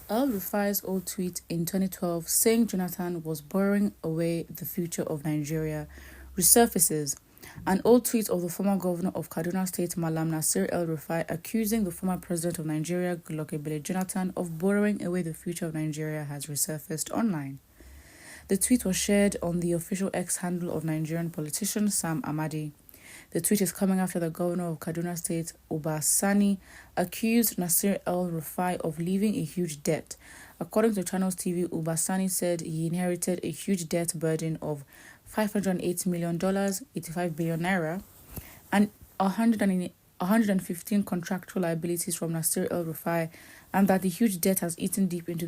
Elrufai's old tweet in 2012 saying Jonathan was borrowing away the future of Nigeria resurfaces. An old tweet of the former governor of Kaduna State, Malam Nasir El-Rufai, accusing the former president of Nigeria, Goodluck Jonathan, of borrowing away the future of Nigeria has resurfaced online. The tweet was shared on the official X handle of Nigerian politician Sam Amadi. The tweet is coming after the governor of Kaduna State, Uba Sani, accused Nasir El-Rufai of leaving a huge debt. According to Channels TV, Uba Sani said he inherited a huge debt burden of $508 million, 85 billion naira, and 115 contractual liabilities from Nasir El-Rufai, and that the huge debt has eaten deep into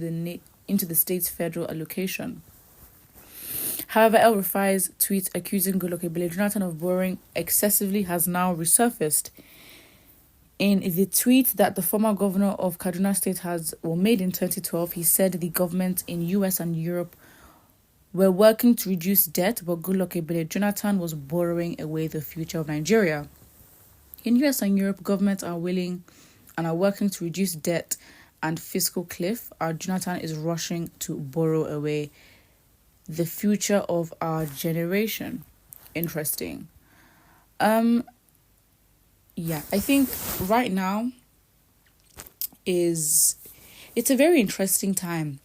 the state's federal allocation. However, El-Rufai's tweet accusing Goodluck Jonathan of borrowing excessively has now resurfaced. In the tweet that the former governor of Kaduna State made in 2012, he said the government in US and Europe were working to reduce debt, but Goodluck Jonathan was borrowing away the future of Nigeria. In US and Europe, governments are willing and are working to reduce debt and fiscal cliff. Jonathan is rushing to borrow away the future of our generation. Interesting. I think right now it's a very interesting time,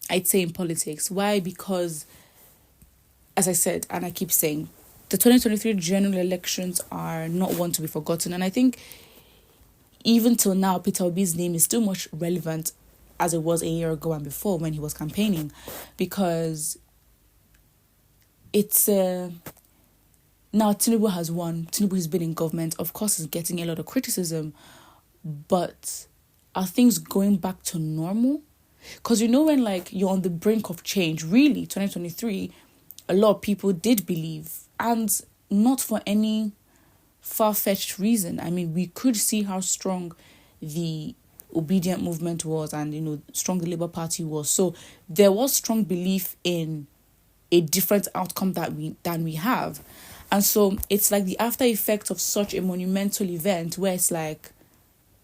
I'd say, in politics. Why? Because, as I said, and I keep saying, the 2023 general elections are not one to be forgotten. And I think even till now, Peter Obi's name is still much relevant as it was a year ago and before when he was campaigning, because it's now Tinubu has won. Tinubu has been in government. Of course, is getting a lot of criticism, but are things going back to normal? Because when you're on the brink of change, really, 2023, a lot of people did believe, and not for any far-fetched reason. I mean, we could see how strong the obedient movement was, and strong the Labour Party was. So there was strong belief in a different outcome than we have. And so it's like the after effect of such a monumental event where it's like,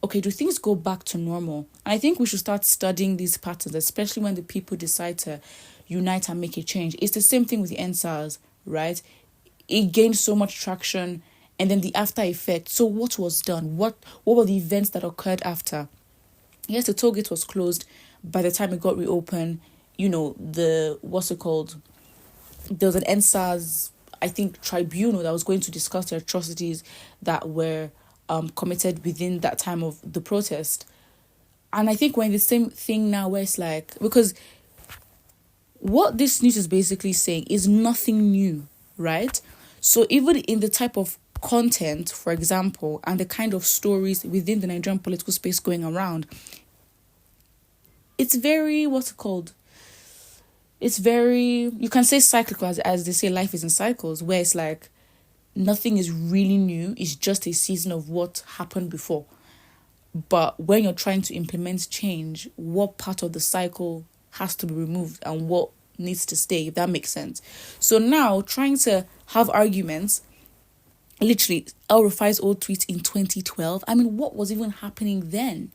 okay, do things go back to normal? I think we should start studying these patterns, especially when the people decide to unite and make a change. It's the same thing with the NSAS, right? It gained so much traction, and then the after effect. So what was done? What were the events that occurred after? Yes, the toll gate was closed. By the time it got reopened, there was an NSAS, I think, tribunal that was going to discuss the atrocities that were committed within that time of the protest. And I think we're in the same thing now where it's like, because what this news is basically saying is nothing new, right? So even in the type of content, for example, and the kind of stories within the Nigerian political space going around, it's very, it's very, you can say cyclical, as they say, life is in cycles, where it's like nothing is really new. It's just a season of what happened before. But when you're trying to implement change, what part of the cycle has to be removed and what needs to stay, if that makes sense. So now, trying to have arguments, literally, El-Rufai's old tweet in 2012, I mean, what was even happening then?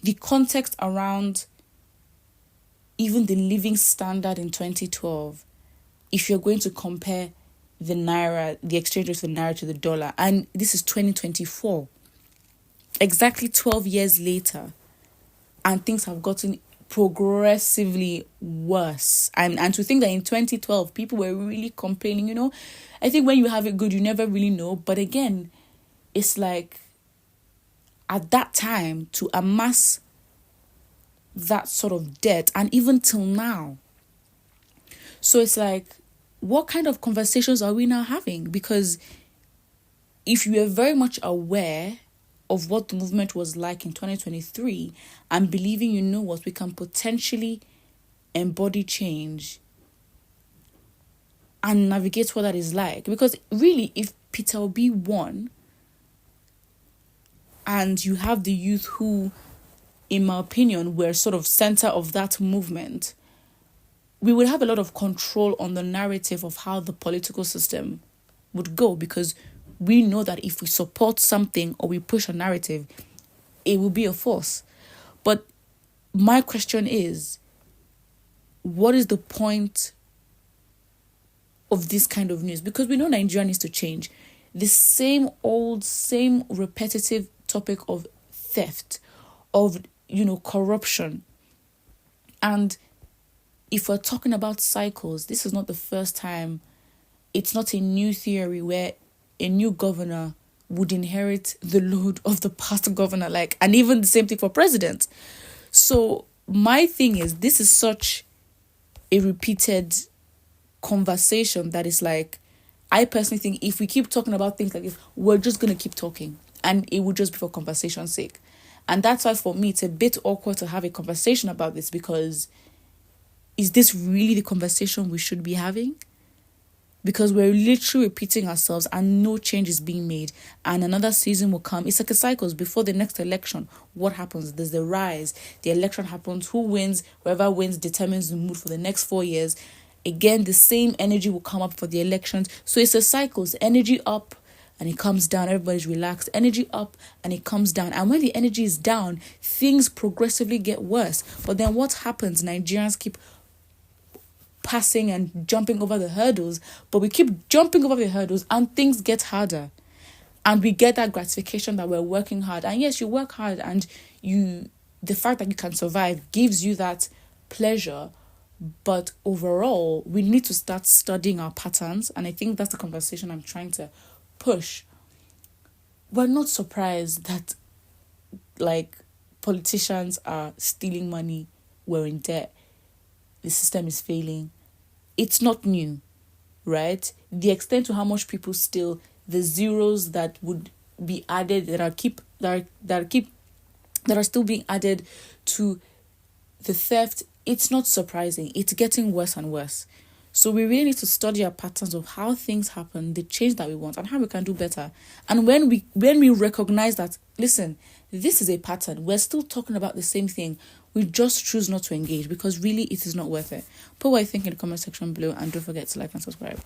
The context around even the living standard in 2012, if you're going to compare the naira, the exchange rate of the naira to the dollar, and this is 2024, exactly 12 years later, and things have gotten progressively worse. And to think that in 2012, people were really complaining, I think when you have it good, you never really know. But again, it's like, at that time, to amass that sort of debt, and even till now. So it's like, what kind of conversations are we now having? Because if you are very much aware of what the movement was like in 2023 and believing, what, we can potentially embody change and navigate what that is like. Because really, if Peter Obi won and you have the youth who, in my opinion, were sort of center of that movement, we would have a lot of control on the narrative of how the political system would go, because we know that if we support something or we push a narrative, it will be a force. But my question is, what is the point of this kind of news? Because we know Nigeria needs to change. The same old, same repetitive topic of theft, of, corruption. And if we're talking about cycles, this is not the first time. It's not a new theory where a new governor would inherit the load of the past governor, and even the same thing for president. So my thing is, this is such a repeated conversation that is I personally think if we keep talking about things like this, we're just going to keep talking, and it will just be for conversation's sake. And that's why for me, it's a bit awkward to have a conversation about this, because is this really the conversation we should be having? Because we're literally repeating ourselves and no change is being made. And another season will come. It's like a cycle. Before the next election, what happens? There's the rise. The election happens. Who wins? Whoever wins determines the mood for the next 4 years. Again, the same energy will come up for the elections. So it's a cycle. It's energy up and it comes down. Everybody's relaxed. Energy up and it comes down. And when the energy is down, things progressively get worse. But then what happens? Nigerians keep passing and jumping over the hurdles, but we keep jumping over the hurdles and things get harder, and we get that gratification that we're working hard. And yes, you work hard, and the fact that you can survive gives you that pleasure. But overall, we need to start studying our patterns, and I think that's the conversation I'm trying to push. We're not surprised that politicians are stealing money, we're in debt, the system is failing. It's not new, right? The extent to how much people steal, the zeros that would be added, that are still being added to the theft, it's not surprising. It's getting worse and worse. So we really need to study our patterns of how things happen, the change that we want, and how we can do better. And when we recognize that, listen, this is a pattern, we're still talking about the same thing, we just choose not to engage, because really it is not worth it. Put what you think in the comment section below, and don't forget to like and subscribe.